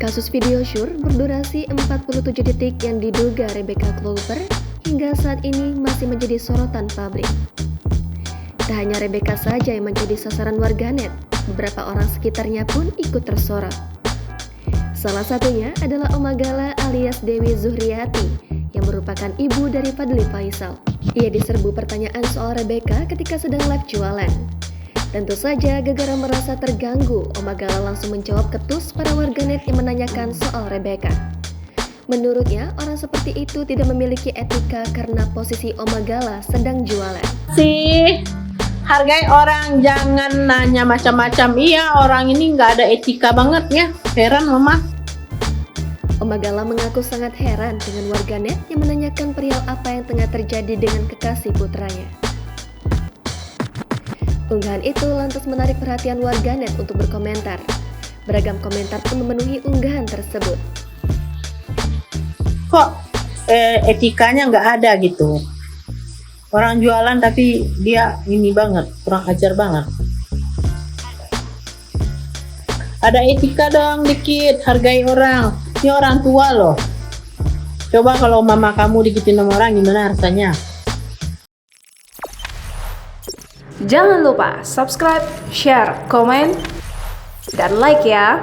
Kasus video syur berdurasi 47 detik yang diduga Rebecca Clover hingga saat ini masih menjadi sorotan publik. Tak hanya Rebecca saja yang menjadi sasaran warganet, beberapa orang sekitarnya pun ikut tersorot. Salah satunya adalah Oma Gala alias Dewi Zuhriati yang merupakan ibu dari Fadly Faisal. Ia diserbu pertanyaan soal Rebecca ketika sedang live jualan. Tentu saja gara-gara merasa terganggu, Oma Gala langsung menjawab ketus para warganet yang menanyakan soal Rebecca. Menurutnya, orang seperti itu tidak memiliki etika karena posisi Oma Gala sedang jualan. Hargai orang, jangan nanya macam-macam. Iya, orang ini nggak ada etika banget ya. Heran mama. Oma Gala mengaku sangat heran dengan warganet yang menanyakan perihal apa yang tengah terjadi dengan kekasih putranya. Unggahan itu lantas menarik perhatian warganet untuk berkomentar. Beragam komentar pun memenuhi unggahan tersebut. Kok etikanya nggak ada gitu? Orang jualan tapi dia ini banget, kurang ajar banget. Ada etika dong dikit, hargai orang. Ini orang tua loh. Coba kalau mama kamu digituin sama orang gimana rasanya? Jangan lupa subscribe, share, komen, dan like ya.